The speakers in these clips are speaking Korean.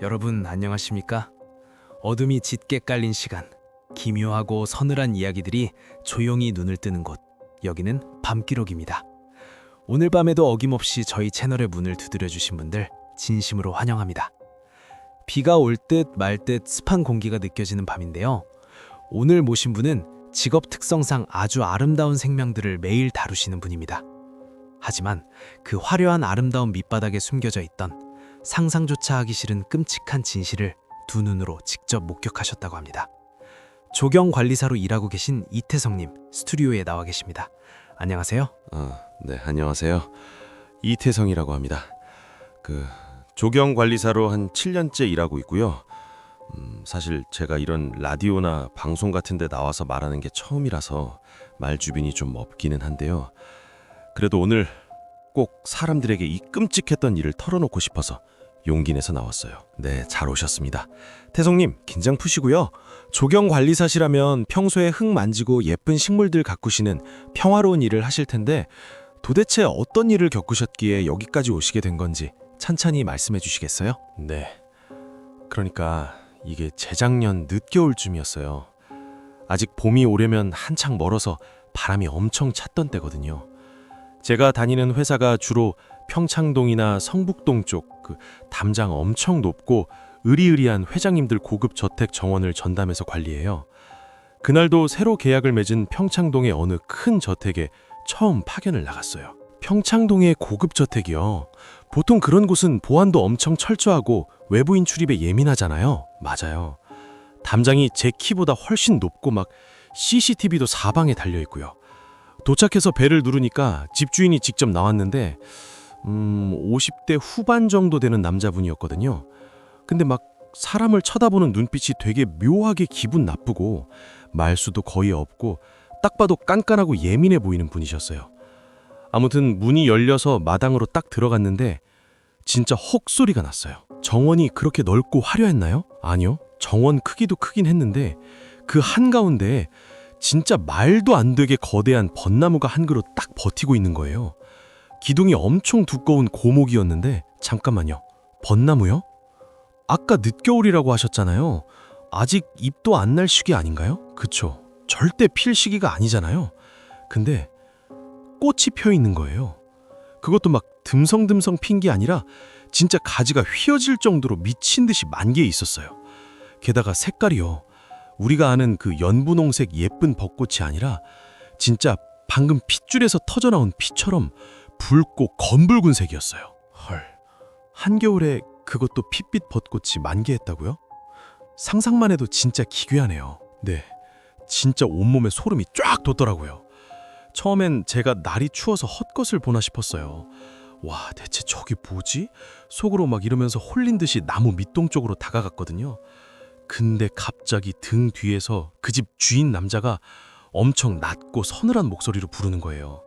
여러분 안녕하십니까? 어둠이 짙게 깔린 시간, 기묘하고 서늘한 이야기들이 조용히 눈을 뜨는 곳, 여기는 밤기록입니다. 오늘 밤에도 어김없이 저희 채널의 문을 두드려 주신 분들 진심으로 환영합니다. 비가 올 듯 말 듯 습한 공기가 느껴지는 밤인데요. 오늘 모신 분은 직업 특성상 아주 아름다운 생명들을 매일 다루시는 분입니다. 하지만 그 화려한 아름다운 밑바닥에 숨겨져 있던 상상조차 하기 싫은 끔찍한 진실을 두 눈으로 직접 목격하셨다고 합니다. 조경관리사로 일하고 계신 이태성님 스튜디오에 나와 계십니다. 안녕하세요. 네, 안녕하세요. 이태성이라고 합니다. 조경관리사로 한 7년째 일하고 있고요. 사실 제가 이런 라디오나 방송 같은 데 나와서 말하는 게 처음이라서 말 주변이 좀 없기는 한데요. 그래도 오늘 꼭 사람들에게 이 끔찍했던 일을 털어놓고 싶어서 용기 내서 나왔어요. 네, 잘 오셨습니다. 태성님, 긴장 푸시고요. 조경관리사시라면 평소에 흙 만지고 예쁜 식물들 가꾸시는 평화로운 일을 하실 텐데 도대체 어떤 일을 겪으셨기에 여기까지 오시게 된 건지 찬찬히 말씀해 주시겠어요? 네, 그러니까 이게 재작년 늦겨울쯤이었어요. 아직 봄이 오려면 한창 멀어서 바람이 엄청 찼던 때거든요. 제가 다니는 회사가 주로 평창동이나 성북동 쪽 담장 엄청 높고 으리으리한 회장님들 고급 저택 정원을 전담해서 관리해요. 그날도 새로 계약을 맺은 평창동의 어느 큰 저택에 처음 파견을 나갔어요. 평창동의 고급 저택이요. 보통 그런 곳은 보안도 엄청 철저하고 외부인 출입에 예민하잖아요. 맞아요. 담장이 제 키보다 훨씬 높고 막 CCTV도 사방에 달려있고요. 도착해서 벨을 누르니까 집주인이 직접 나왔는데 50대 후반 정도 되는 남자분이었거든요. 근데 막 사람을 쳐다보는 눈빛이 되게 묘하게 기분 나쁘고 말수도 거의 없고 딱 봐도 깐깐하고 예민해 보이는 분이셨어요. 아무튼 문이 열려서 마당으로 딱 들어갔는데 진짜 헉 소리가 났어요. 정원이 그렇게 넓고 화려했나요? 아니요. 정원 크기도 크긴 했는데 그 한가운데에 진짜 말도 안 되게 거대한 벚나무가 한 그루 딱 버티고 있는 거예요. 기둥이 엄청 두꺼운 고목이었는데 잠깐만요. 벚나무요? 아까 늦겨울이라고 하셨잖아요. 아직 잎도 안 날 시기 아닌가요? 그쵸. 절대 필 시기가 아니잖아요. 근데 꽃이 펴 있는 거예요. 그것도 막 듬성듬성 핀 게 아니라 진짜 가지가 휘어질 정도로 미친 듯이 만개에 있었어요. 게다가 색깔이요. 우리가 아는 그 연분홍색 예쁜 벚꽃이 아니라 진짜 방금 핏줄에서 터져나온 피처럼 붉고 검붉은 색이었어요. 헐, 한겨울에 그것도 핏빛 벚꽃이 만개했다고요? 상상만 해도 진짜 기괴하네요. 네, 진짜 온몸에 소름이 쫙 돋더라고요. 처음엔 제가 날이 추워서 헛것을 보나 싶었어요. 와, 대체 저기 뭐지? 속으로 막 이러면서 홀린 듯이 나무 밑동 쪽으로 다가갔거든요. 근데 갑자기 등 뒤에서 그 집 주인 남자가 엄청 낮고 서늘한 목소리로 부르는 거예요.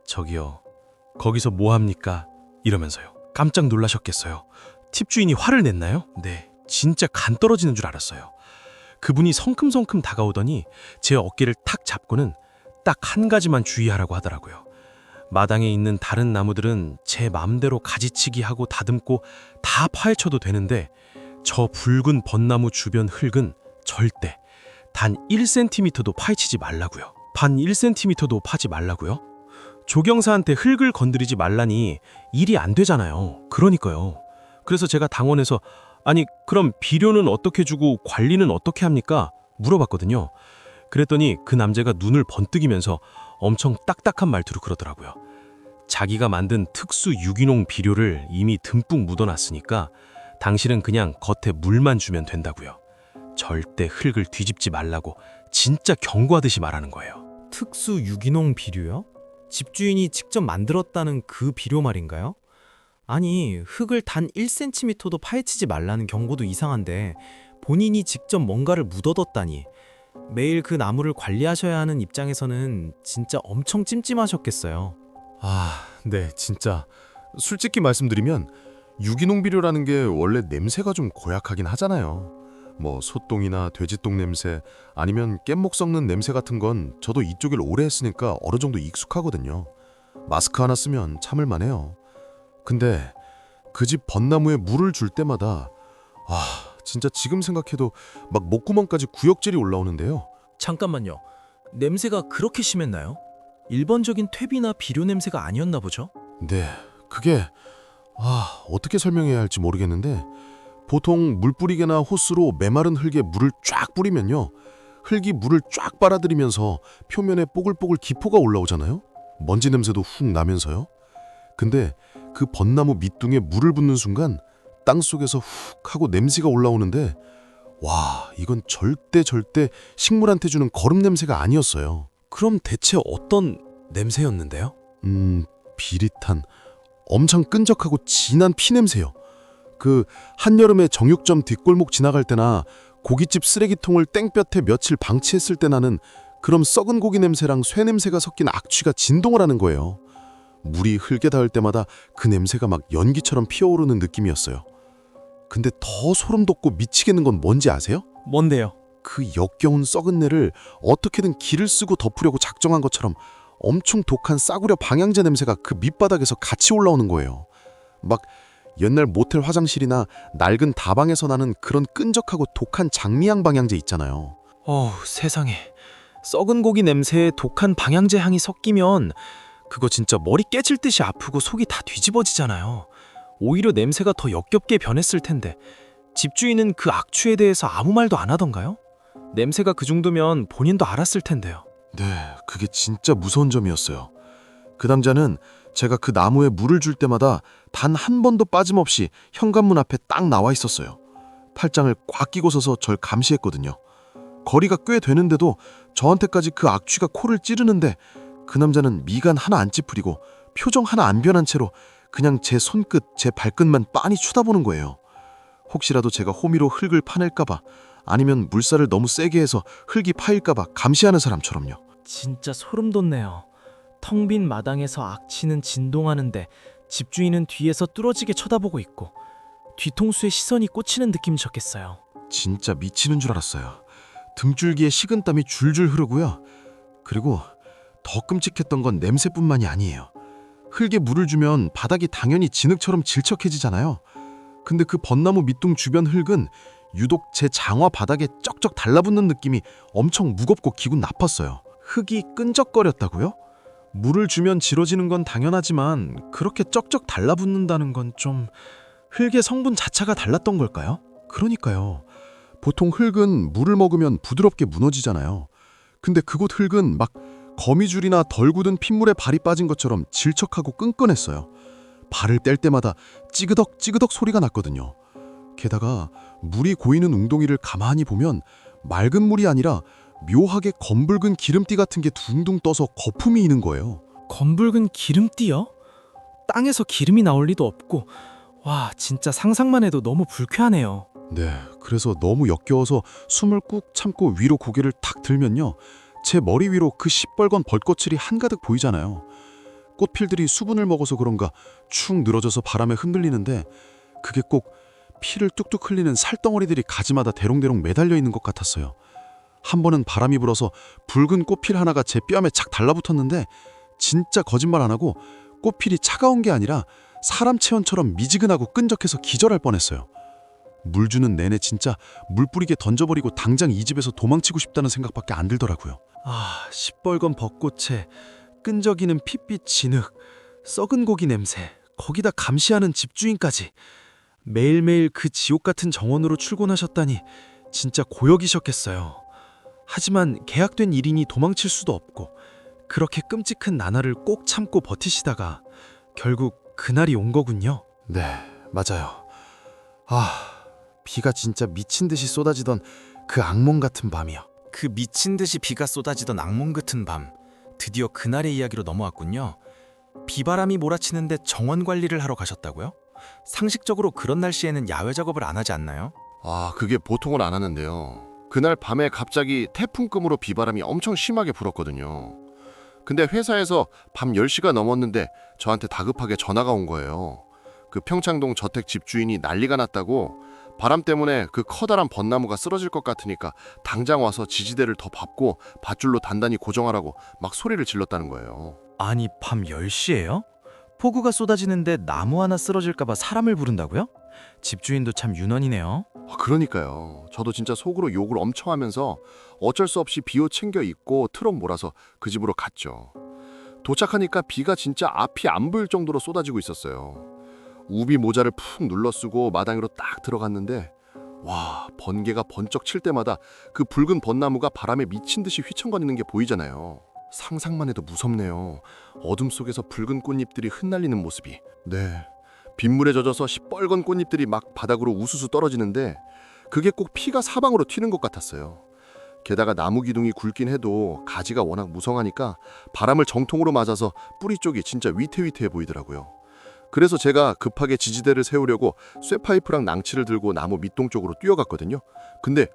저기요, 거기서 뭐합니까? 이러면서요. 깜짝 놀라셨겠어요. 팁주인이 화를 냈나요? 네, 진짜 간 떨어지는 줄 알았어요. 그분이 성큼성큼 다가오더니 제 어깨를 탁 잡고는 딱 한 가지만 주의하라고 하더라고요. 마당에 있는 다른 나무들은 제 마음대로 가지치기 하고 다듬고 다 파헤쳐도 되는데 저 붉은 벚나무 주변 흙은 절대 단 1cm도 파헤치지 말라고요. 반 1cm도 파지 말라고요? 조경사한테 흙을 건드리지 말라니 일이 안 되잖아요. 그러니까요. 그래서 제가 당원에서 아니 그럼 비료는 어떻게 주고 관리는 어떻게 합니까? 물어봤거든요. 그랬더니 그 남자가 눈을 번뜩이면서 엄청 딱딱한 말투로 그러더라고요. 자기가 만든 특수 유기농 비료를 이미 듬뿍 묻어놨으니까 당신은 그냥 겉에 물만 주면 된다고요. 절대 흙을 뒤집지 말라고 진짜 경고하듯이 말하는 거예요. 특수 유기농 비료요? 집주인이 직접 만들었다는 그 비료 말인가요? 아니, 흙을 단 1cm도 파헤치지 말라는 경고도 이상한데 본인이 직접 뭔가를 묻어뒀다니. 매일 그 나무를 관리하셔야 하는 입장에서는 진짜 엄청 찜찜하셨겠어요. 네, 진짜 솔직히 말씀드리면 유기농 비료라는 게 원래 냄새가 좀 고약하긴 하잖아요. 뭐 소똥이나 돼지똥 냄새 아니면 깻목 썩는 냄새 같은 건 저도 이쪽 일 오래 했으니까 어느 정도 익숙하거든요. 마스크 하나 쓰면 참을만 해요. 근데 그 집 벚나무에 물을 줄 때마다 진짜 지금 생각해도 막 목구멍까지 구역질이 올라오는데요. 잠깐만요. 냄새가 그렇게 심했나요? 일반적인 퇴비나 비료 냄새가 아니었나 보죠? 네, 그게 어떻게 설명해야 할지 모르겠는데 보통 물 뿌리개나 호스로 메마른 흙에 물을 쫙 뿌리면요. 흙이 물을 쫙 빨아들이면서 표면에 뽀글뽀글 기포가 올라오잖아요. 먼지 냄새도 훅 나면서요. 근데 그 벚나무 밑둥에 물을 붓는 순간 땅속에서 훅 하고 냄새가 올라오는데 와, 이건 절대 식물한테 주는 거름 냄새가 아니었어요. 그럼 대체 어떤 냄새였는데요? 비릿한 엄청 끈적하고 진한 피 냄새요. 그 한여름에 정육점 뒷골목 지나갈 때나 고깃집 쓰레기통을 땡볕에 며칠 방치했을 때 나는 그럼 썩은 고기 냄새랑 쇠 냄새가 섞인 악취가 진동을 하는 거예요. 물이 흙에 닿을 때마다 그 냄새가 막 연기처럼 피어오르는 느낌이었어요. 근데 더 소름 돋고 미치겠는 건 뭔지 아세요? 뭔데요? 그 역겨운 썩은 내를 어떻게든 기를 쓰고 덮으려고 작정한 것처럼 엄청 독한 싸구려 방향제 냄새가 그 밑바닥에서 같이 올라오는 거예요. 막 옛날 모텔 화장실이나 낡은 다방에서 나는 그런 끈적하고 독한 장미향 방향제 있잖아요. 세상에. 썩은 고기 냄새에 독한 방향제 향이 섞이면 그거 진짜 머리 깨질 듯이 아프고 속이 다 뒤집어지잖아요. 오히려 냄새가 더 역겹게 변했을 텐데 집주인은 그 악취에 대해서 아무 말도 안 하던가요? 냄새가 그 정도면 본인도 알았을 텐데요. 네, 그게 진짜 무서운 점이었어요. 그 남자는 제가 그 나무에 물을 줄 때마다 단 한 번도 빠짐없이 현관문 앞에 딱 나와 있었어요. 팔짱을 꽉 끼고 서서 절 감시했거든요. 거리가 꽤 되는데도 저한테까지 그 악취가 코를 찌르는데 그 남자는 미간 하나 안 찌푸리고 표정 하나 안 변한 채로 그냥 제 손끝, 제 발끝만 빤히 쳐다보는 거예요. 혹시라도 제가 호미로 흙을 파낼까봐 아니면 물살을 너무 세게 해서 흙이 파일까봐 감시하는 사람처럼요. 진짜 소름 돋네요. 텅 빈 마당에서 악취는 진동하는데 집주인은 뒤에서 뚫어지게 쳐다보고 있고 뒤통수에 시선이 꽂히는 느낌이셨겠어요. 진짜 미치는 줄 알았어요. 등줄기에 식은땀이 줄줄 흐르고요. 그리고 더 끔찍했던 건 냄새뿐만이 아니에요. 흙에 물을 주면 바닥이 당연히 진흙처럼 질척해지잖아요. 근데 그 벚나무 밑둥 주변 흙은 유독 제 장화 바닥에 쩍쩍 달라붙는 느낌이 엄청 무겁고 기분 나빴어요. 흙이 끈적거렸다고요? 물을 주면 지러지는 건 당연하지만 그렇게 쩍쩍 달라붙는다는 건 좀 흙의 성분 자체가 달랐던 걸까요? 그러니까요. 보통 흙은 물을 먹으면 부드럽게 무너지잖아요. 근데 그곳 흙은 막 거미줄이나 덜 굳은 핏물에 발이 빠진 것처럼 질척하고 끈끈했어요. 발을 뗄 때마다 찌그덕 찌그덕 소리가 났거든요. 게다가 물이 고이는 웅덩이를 가만히 보면 맑은 물이 아니라 묘하게 검붉은 기름띠 같은 게 둥둥 떠서 거품이 있는 거예요. 검붉은 기름띠요? 땅에서 기름이 나올 리도 없고 와, 진짜 상상만 해도 너무 불쾌하네요. 네, 그래서 너무 역겨워서 숨을 꾹 참고 위로 고개를 탁 들면요. 제 머리 위로 그 시뻘건 벌꽃들이 한가득 보이잖아요. 꽃필들이 수분을 먹어서 그런가 축 늘어져서 바람에 흔들리는데 그게 꼭 피를 뚝뚝 흘리는 살덩어리들이 가지마다 대롱대롱 매달려 있는 것 같았어요. 한 번은 바람이 불어서 붉은 꽃필 하나가 제 뺨에 착 달라붙었는데 진짜 거짓말 안 하고 꽃필이 차가운 게 아니라 사람 체온처럼 미지근하고 끈적해서 기절할 뻔했어요. 물 주는 내내 진짜 물 뿌리게 던져버리고 당장 이 집에서 도망치고 싶다는 생각밖에 안 들더라고요. 시뻘건 벚꽃에 끈적이는 핏빛 진흙, 썩은 고기 냄새, 거기다 감시하는 집주인까지. 매일매일 그 지옥 같은 정원으로 출근하셨다니 진짜 고역이셨겠어요. 하지만 계약된 일이니 도망칠 수도 없고 그렇게 끔찍한 나날을 꼭 참고 버티시다가 결국 그날이 온 거군요. 네, 맞아요. 비가 진짜 미친 듯이 쏟아지던 그 악몽 같은 밤이요. 그 미친 듯이 비가 쏟아지던 악몽 같은 밤, 드디어 그날의 이야기로 넘어왔군요. 비바람이 몰아치는데 정원 관리를 하러 가셨다고요? 상식적으로 그런 날씨에는 야외 작업을 안 하지 않나요? 그게 보통은 안 하는데요. 그날 밤에 갑자기 태풍급으로 비바람이 엄청 심하게 불었거든요. 근데 회사에서 밤 10시가 넘었는데 저한테 다급하게 전화가 온 거예요. 그 평창동 저택 집주인이 난리가 났다고 바람 때문에 그 커다란 벚나무가 쓰러질 것 같으니까 당장 와서 지지대를 더 밟고 밧줄로 단단히 고정하라고 막 소리를 질렀다는 거예요. 아니, 밤 10시예요? 폭우가 쏟아지는데 나무 하나 쓰러질까 봐 사람을 부른다고요? 집주인도 참 유난이네요. 그러니까요. 저도 진짜 속으로 욕을 엄청 하면서 어쩔 수 없이 비옷 챙겨 입고 트럭 몰아서 그 집으로 갔죠. 도착하니까 비가 진짜 앞이 안 보일 정도로 쏟아지고 있었어요. 우비 모자를 푹 눌러 쓰고 마당으로 딱 들어갔는데 와, 번개가 번쩍 칠 때마다 그 붉은 벚나무가 바람에 미친 듯이 휘청거리는 게 보이잖아요. 상상만 해도 무섭네요. 어둠 속에서 붉은 꽃잎들이 흩날리는 모습이. 네. 빗물에 젖어서 시뻘건 꽃잎들이 막 바닥으로 우수수 떨어지는데 그게 꼭 피가 사방으로 튀는 것 같았어요. 게다가 나무 기둥이 굵긴 해도 가지가 워낙 무성하니까 바람을 정통으로 맞아서 뿌리 쪽이 진짜 위태위태해 보이더라고요. 그래서 제가 급하게 지지대를 세우려고 쇠파이프랑 낭치를 들고 나무 밑동 쪽으로 뛰어갔거든요. 근데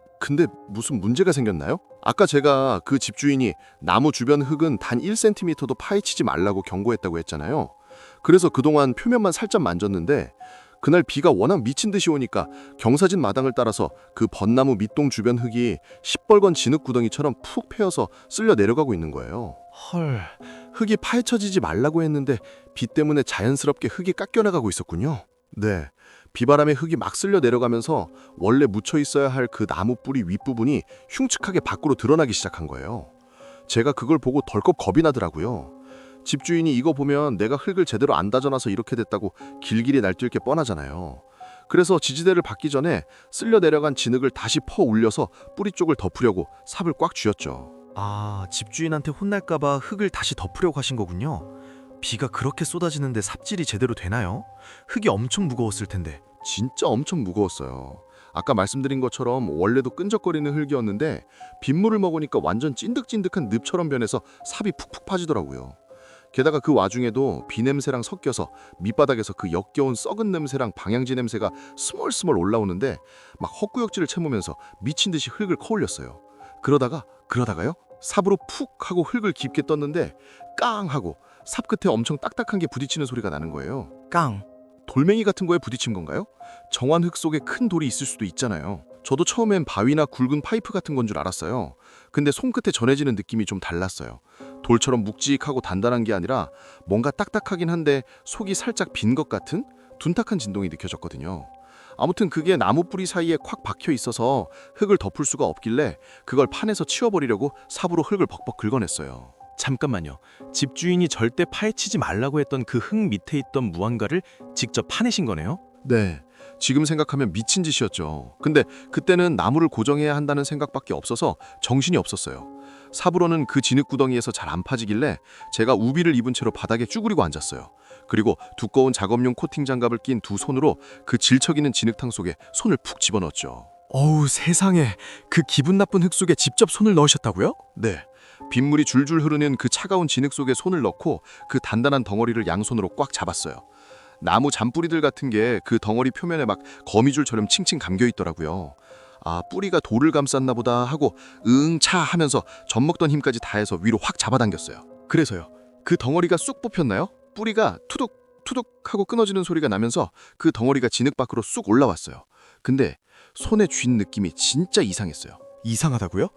무슨 문제가 생겼나요? 아까 제가 그 집주인이 나무 주변 흙은 단 1cm도 파헤치지 말라고 경고했다고 했잖아요. 그래서 그동안 표면만 살짝 만졌는데 그날 비가 워낙 미친 듯이 오니까 경사진 마당을 따라서 그 벚나무 밑동 주변 흙이 시뻘건 진흙 구덩이처럼 푹 패여서 쓸려 내려가고 있는 거예요. 헐, 흙이 파헤쳐지지 말라고 했는데 비 때문에 자연스럽게 흙이 깎여나가고 있었군요. 네, 비바람에 흙이 막 쓸려 내려가면서 원래 묻혀 있어야 할 그 나무 뿌리 윗부분이 흉측하게 밖으로 드러나기 시작한 거예요. 제가 그걸 보고 덜컥 겁이 나더라고요. 집주인이 이거 보면 내가 흙을 제대로 안 다져놔서 이렇게 됐다고 길길이 날뛸 게 뻔하잖아요. 그래서 지지대를 받기 전에 쓸려 내려간 진흙을 다시 퍼 올려서 뿌리 쪽을 덮으려고 삽을 꽉 쥐었죠. 아, 집주인한테 혼날까봐 흙을 다시 덮으려고 하신 거군요. 비가 그렇게 쏟아지는데 삽질이 제대로 되나요? 흙이 엄청 무거웠을 텐데. 진짜 엄청 무거웠어요. 아까 말씀드린 것처럼 원래도 끈적거리는 흙이었는데 빗물을 먹으니까 완전 찐득찐득한 늪처럼 변해서 삽이 푹푹 파지더라고요. 게다가 그 와중에도 비 냄새랑 섞여서 밑바닥에서 그 역겨운 썩은 냄새랑 방향제 냄새가 스멀스멀 올라오는데 막 헛구역질을 채우면서 미친 듯이 흙을 커올렸어요. 그러다가요? 삽으로 푹 하고 흙을 깊게 떴는데 깡 하고 삽 끝에 엄청 딱딱한 게 부딪히는 소리가 나는 거예요. 깡. 돌멩이 같은 거에 부딪힌 건가요? 정원 흙 속에 큰 돌이 있을 수도 있잖아요. 저도 처음엔 바위나 굵은 파이프 같은 건 줄 알았어요. 근데 손끝에 전해지는 느낌이 좀 달랐어요. 돌처럼 묵직하고 단단한 게 아니라 뭔가 딱딱하긴 한데 속이 살짝 빈 것 같은 둔탁한 진동이 느껴졌거든요. 아무튼 그게 나무 뿌리 사이에 콱 박혀 있어서 흙을 덮을 수가 없길래 그걸 파내서 치워버리려고 삽으로 흙을 벅벅 긁어냈어요. 잠깐만요. 집주인이 절대 파헤치지 말라고 했던 그 흙 밑에 있던 무언가를 직접 파내신 거네요? 네, 지금 생각하면 미친 짓이었죠. 근데 그때는 나무를 고정해야 한다는 생각밖에 없어서 정신이 없었어요. 삽으로는 그 진흙구덩이에서 잘 안 파지길래 제가 우비를 입은 채로 바닥에 쭈그리고 앉았어요. 그리고 두꺼운 작업용 코팅 장갑을 낀 두 손으로 그 질척이는 진흙탕 속에 손을 푹 집어넣었죠. 어우, 세상에. 그 기분 나쁜 흙 속에 직접 손을 넣으셨다고요? 네, 빗물이 줄줄 흐르는 그 차가운 진흙 속에 손을 넣고 그 단단한 덩어리를 양손으로 꽉 잡았어요. 나무 잔뿌리들 같은 게 그 덩어리 표면에 막 거미줄처럼 칭칭 감겨 있더라고요. 아, 뿌리가 돌을 감쌌나 보다 하고 차 하면서 젖먹던 힘까지 다해서 위로 확 잡아당겼어요. 그래서요, 그 덩어리가 쑥 뽑혔나요? 뿌리가 투둑 투둑 하고 끊어지는 소리가 나면서 그 덩어리가 진흙 밖으로 쑥 올라왔어요. 근데 손에 쥔 느낌이 진짜 이상했어요. 이상하다고요?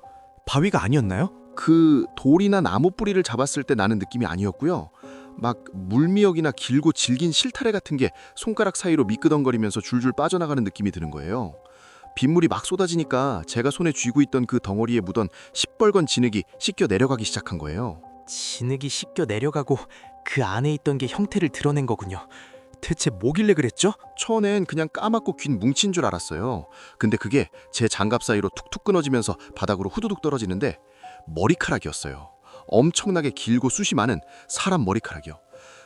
바위가 아니었나요? 그 돌이나 나무 뿌리를 잡았을 때 나는 느낌이 아니었고요. 막 물미역이나 길고 질긴 실타래 같은 게 손가락 사이로 미끄덩거리면서 줄줄 빠져나가는 느낌이 드는 거예요. 빗물이 막 쏟아지니까 제가 손에 쥐고 있던 그 덩어리에 묻은 시뻘건 진흙이 씻겨 내려가기 시작한 거예요. 진흙이 씻겨 내려가고 그 안에 있던 게 형태를 드러낸 거군요. 대체 뭐길래 그랬죠? 처음엔 그냥 까맣고 긴 뭉친 줄 알았어요. 근데 그게 제 장갑 사이로 툭툭 끊어지면서 바닥으로 후두둑 떨어지는데 머리카락이었어요. 엄청나게 길고 숱이 많은 사람 머리카락이요.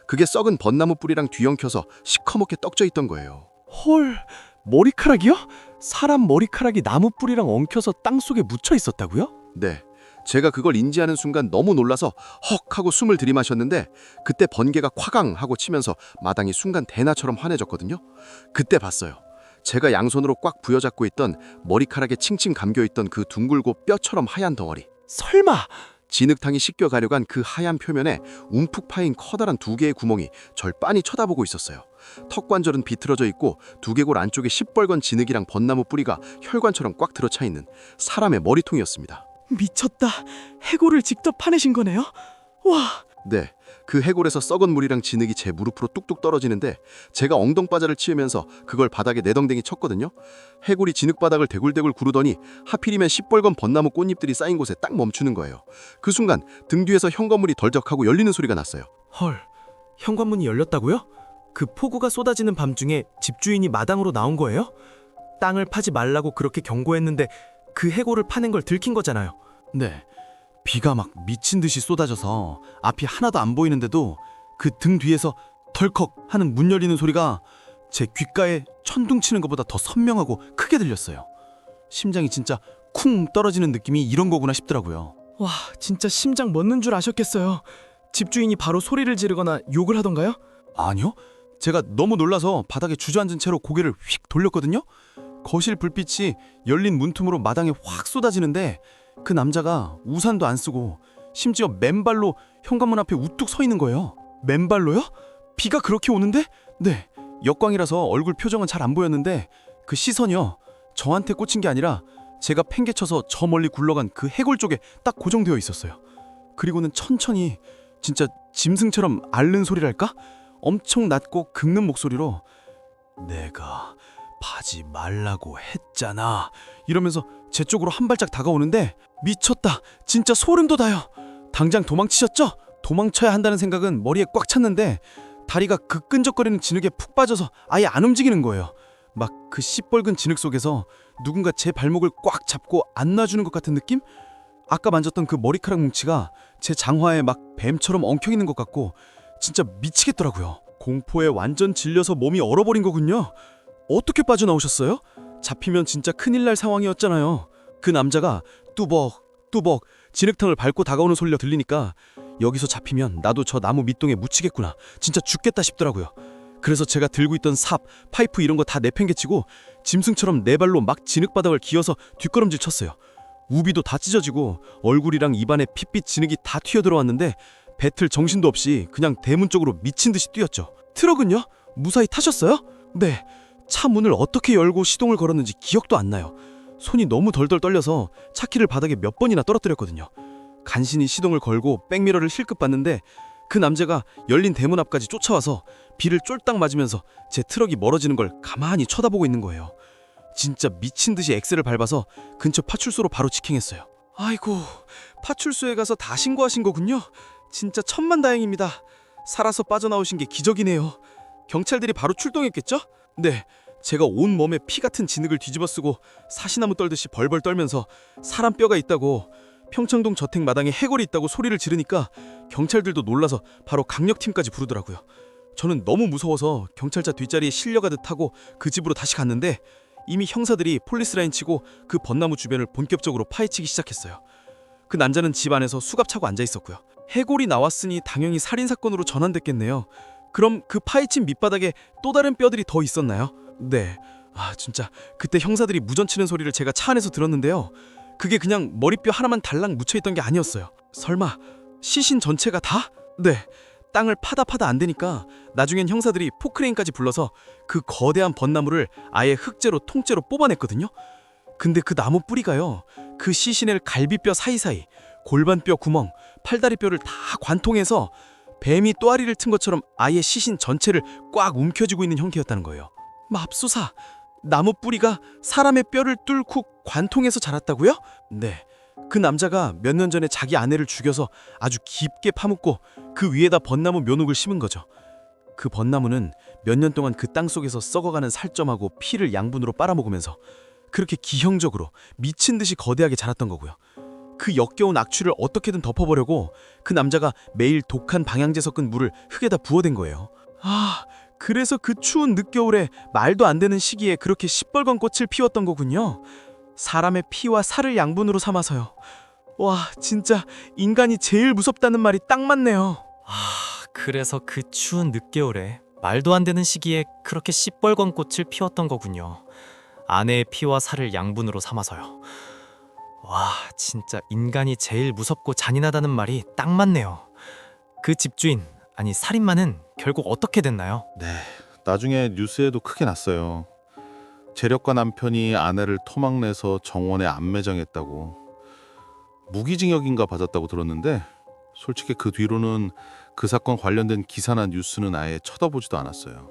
그게 썩은 벚나무 뿌리랑 뒤엉켜서 시커멓게 떡져 있던 거예요. 헐, 머리카락이요? 사람 머리카락이 나무 뿌리랑 엉켜서 땅속에 묻혀 있었다고요? 네, 제가 그걸 인지하는 순간 너무 놀라서 헉 하고 숨을 들이마셨는데 그때 번개가 콱강 하고 치면서 마당이 순간 대나처럼 환해졌거든요. 그때 봤어요. 제가 양손으로 꽉 부여잡고 있던 머리카락에 칭칭 감겨있던 그 둥글고 뼈처럼 하얀 덩어리. 설마! 진흙탕이 씻겨 가려간 그 하얀 표면에 움푹 파인 커다란 두 개의 구멍이 절 빤히 쳐다보고 있었어요. 턱관절은 비틀어져 있고 두개골 안쪽에 시뻘건 진흙이랑 벚나무 뿌리가 혈관처럼 꽉 들어차 있는 사람의 머리통이었습니다. 미쳤다. 해골을 직접 파내신 거네요? 와! 네, 그 해골에서 썩은 물이랑 진흙이 제 무릎으로 뚝뚝 떨어지는데 제가 엉덩바자를 치우면서 그걸 바닥에 내덩댕이 쳤거든요. 해골이 진흙바닥을 대굴대굴 구르더니 하필이면 시뻘건 벚나무 꽃잎들이 쌓인 곳에 딱 멈추는 거예요. 그 순간 등 뒤에서 현관문이 덜적하고 열리는 소리가 났어요. 헐, 현관문이 열렸다고요? 그 폭우가 쏟아지는 밤중에 집주인이 마당으로 나온 거예요? 땅을 파지 말라고 그렇게 경고했는데 그 해골을 파낸 걸 들킨 거잖아요. 네. 비가 막 미친 듯이 쏟아져서 앞이 하나도 안 보이는데도 그 등 뒤에서 덜컥 하는 문 열리는 소리가 제 귓가에 천둥 치는 것보다 더 선명하고 크게 들렸어요. 심장이 진짜 쿵 떨어지는 느낌이 이런 거구나 싶더라고요. 와, 진짜 심장 멎는 줄 아셨겠어요. 집주인이 바로 소리를 지르거나 욕을 하던가요? 아니요. 제가 너무 놀라서 바닥에 주저앉은 채로 고개를 휙 돌렸거든요. 거실 불빛이 열린 문틈으로 마당에 확 쏟아지는데 그 남자가 우산도 안 쓰고 심지어 맨발로 현관문 앞에 우뚝 서 있는 거예요. 맨발로요? 비가 그렇게 오는데? 네. 역광이라서 얼굴 표정은 잘 안 보였는데 그 시선이요. 저한테 꽂힌 게 아니라 제가 팽개쳐서 저 멀리 굴러간 그 해골 쪽에 딱 고정되어 있었어요. 그리고는 천천히 진짜 짐승처럼 앓는 소리랄까? 엄청 낮고 긁는 목소리로 내가 파지 말라고 했잖아 이러면서 제 쪽으로 한 발짝 다가오는데 미쳤다. 진짜 소름 돋아요. 당장 도망치셨죠? 도망쳐야 한다는 생각은 머리에 꽉 찼는데 다리가 그 끈적거리는 진흙에 푹 빠져서 아예 안 움직이는 거예요. 막 그 시뻘건 진흙 속에서 누군가 제 발목을 꽉 잡고 안 놔주는 것 같은 느낌? 아까 만졌던 그 머리카락 뭉치가 제 장화에 막 뱀처럼 엉켜 있는 것 같고 진짜 미치겠더라고요. 공포에 완전 질려서 몸이 얼어버린 거군요. 어떻게 빠져나오셨어요? 잡히면 진짜 큰일 날 상황이었잖아요. 그 남자가 뚜벅뚜벅 진흙탕을 밟고 다가오는 소리가 들리니까 여기서 잡히면 나도 저 나무 밑동에 묻히겠구나. 진짜 죽겠다 싶더라고요. 그래서 제가 들고 있던 삽, 파이프 이런 거 다 내팽개치고 짐승처럼 네 발로 막 진흙바닥을 기어서 뒷걸음질 쳤어요. 우비도 다 찢어지고 얼굴이랑 입안에 핏빛 진흙이 다 튀어들어왔는데 뱉을 정신도 없이 그냥 대문 쪽으로 미친 듯이 뛰었죠. 트럭은요? 무사히 타셨어요? 네. 차 문을 어떻게 열고 시동을 걸었는지 기억도 안 나요. 손이 너무 덜덜 떨려서 차키를 바닥에 몇 번이나 떨어뜨렸거든요. 간신히 시동을 걸고 백미러를 힐끗 봤는데 그 남자가 열린 대문 앞까지 쫓아와서 비를 쫄딱 맞으면서 제 트럭이 멀어지는 걸 가만히 쳐다보고 있는 거예요. 진짜 미친 듯이 엑셀을 밟아서 근처 파출소로 바로 직행했어요. 아이고, 파출소에 가서 다 신고하신 거군요. 진짜 천만다행입니다. 살아서 빠져나오신 게 기적이네요. 경찰들이 바로 출동했겠죠? 네, 제가 온 몸에 피 같은 진흙을 뒤집어쓰고 사시나무 떨듯이 벌벌 떨면서 사람 뼈가 있다고 평창동 저택 마당에 해골이 있다고 소리를 지르니까 경찰들도 놀라서 바로 강력팀까지 부르더라고요. 저는 너무 무서워서 경찰차 뒷자리에 실려가듯 타고 그 집으로 다시 갔는데 이미 형사들이 폴리스라인 치고 그 벚나무 주변을 본격적으로 파헤치기 시작했어요. 그 남자는 집 안에서 수갑 차고 앉아 있었고요. 해골이 나왔으니 당연히 살인사건으로 전환됐겠네요. 그럼 그 파헤친 밑바닥에 또 다른 뼈들이 더 있었나요? 네. 진짜 그때 형사들이 무전치는 소리를 제가 차 안에서 들었는데요. 그게 그냥 머리뼈 하나만 달랑 묻혀있던 게 아니었어요. 설마 시신 전체가 다? 네. 땅을 파다 안 되니까 나중엔 형사들이 포크레인까지 불러서 그 거대한 벚나무를 아예 흙재로 통째로 뽑아냈거든요. 근데 그 나무 뿌리가요. 그 시신의 갈비뼈 사이사이, 골반뼈 구멍, 팔다리뼈를 다 관통해서 뱀이 또아리를 튼 것처럼 아예 시신 전체를 꽉 움켜쥐고 있는 형태였다는 거예요. 맙소사, 나무 뿌리가 사람의 뼈를 뚫고 관통해서 자랐다고요? 네. 그 남자가 몇 년 전에 자기 아내를 죽여서 아주 깊게 파묻고 그 위에다 벚나무 묘목을 심은 거죠. 그 벚나무는 몇 년 동안 그 땅속에서 썩어가는 살점하고 피를 양분으로 빨아먹으면서 그렇게 기형적으로 미친 듯이 거대하게 자랐던 거고요. 그 역겨운 악취를 어떻게든 덮어보려고 그 남자가 매일 독한 방향제 섞은 물을 흙에다 부어댄 거예요. 그래서 그 추운 늦겨울에 말도 안 되는 시기에 그렇게 시뻘건 꽃을 피웠던 거군요. 사람의 피와 살을 양분으로 삼아서요. 와, 진짜 인간이 제일 무섭다는 말이 딱 맞네요. 그래서 그 추운 늦겨울에 말도 안 되는 시기에 그렇게 시뻘건 꽃을 피웠던 거군요. 아내의 피와 살을 양분으로 삼아서요. 와, 진짜 인간이 제일 무섭고 잔인하다는 말이 딱 맞네요. 그 집주인, 아니 살인마는 결국 어떻게 됐나요? 네, 나중에 뉴스에도 크게 났어요. 재력가 남편이 아내를 토막내서 정원에 안매장했다고 무기징역인가 받았다고 들었는데 솔직히 그 뒤로는 그 사건 관련된 기사나 뉴스는 아예 쳐다보지도 않았어요.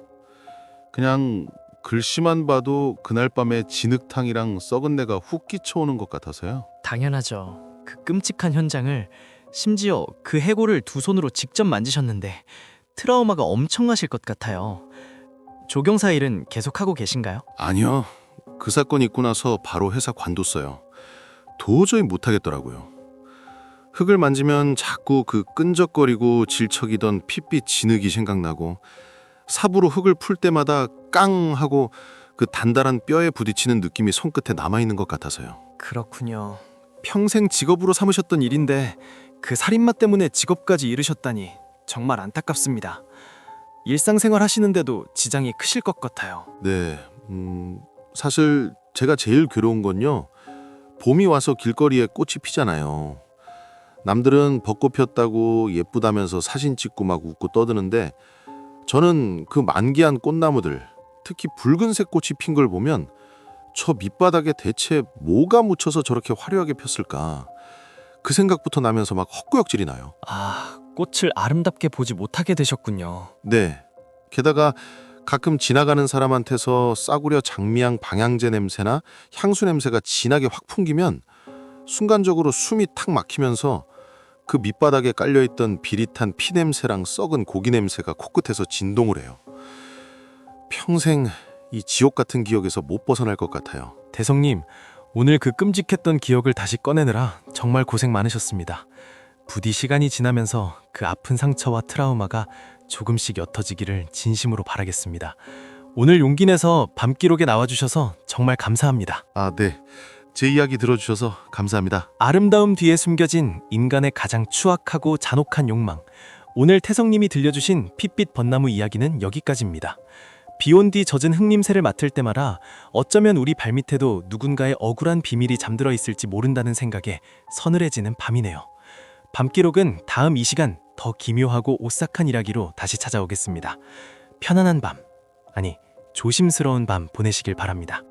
그냥 글씨만 봐도 그날 밤에 진흙탕이랑 썩은 내가 훅 끼쳐오는 것 같아서요. 당연하죠. 그 끔찍한 현장을 심지어 그 해골을 두 손으로 직접 만지셨는데 트라우마가 엄청나실 것 같아요. 조경사 일은 계속하고 계신가요? 아니요. 그 사건 있고 나서 바로 회사 관뒀어요. 도저히 못하겠더라고요. 흙을 만지면 자꾸 그 끈적거리고 질척이던 핏빛 진흙이 생각나고 삽으로 흙을 풀 때마다 깡 하고 그 단단한 뼈에 부딪히는 느낌이 손끝에 남아있는 것 같아서요. 그렇군요. 평생 직업으로 삼으셨던 일인데 그 살인마 때문에 직업까지 잃으셨다니 정말 안타깝습니다. 일상생활 하시는데도 지장이 크실 것 같아요. 네, 사실 제가 제일 괴로운 건요. 봄이 와서 길거리에 꽃이 피잖아요. 남들은 벚꽃 폈다고 예쁘다면서 사진 찍고 막 웃고 떠드는데 저는 그 만개한 꽃나무들, 특히 붉은색 꽃이 핀 걸 보면 저 밑바닥에 대체 뭐가 묻혀서 저렇게 화려하게 폈을까? 그 생각부터 나면서 막 헛구역질이 나요. 아, 꽃을 아름답게 보지 못하게 되셨군요. 네. 게다가 가끔 지나가는 사람한테서 싸구려 장미향 방향제 냄새나 향수 냄새가 진하게 확 풍기면 순간적으로 숨이 탁 막히면서 그 밑바닥에 깔려있던 비릿한 피 냄새랑 썩은 고기 냄새가 코끝에서 진동을 해요. 평생 이 지옥 같은 기억에서 못 벗어날 것 같아요. 대성님, 오늘 그 끔찍했던 기억을 다시 꺼내느라 정말 고생 많으셨습니다. 부디 시간이 지나면서 그 아픈 상처와 트라우마가 조금씩 옅어지기를 진심으로 바라겠습니다. 오늘 용기 내서 밤기록에 나와주셔서 정말 감사합니다. 아, 네. 제 이야기 들어주셔서 감사합니다. 아름다움 뒤에 숨겨진 인간의 가장 추악하고 잔혹한 욕망. 오늘 태성님이 들려주신 핏빛 벚나무 이야기는 여기까지입니다. 비온 뒤 젖은 흙님새를 맡을 때마다 어쩌면 우리 발밑에도 누군가의 억울한 비밀이 잠들어 있을지 모른다는 생각에 서늘해지는 밤이네요. 밤기록은 다음 이 시간 더 기묘하고 오싹한 이야기로 다시 찾아오겠습니다. 편안한 밤, 아니 조심스러운 밤 보내시길 바랍니다.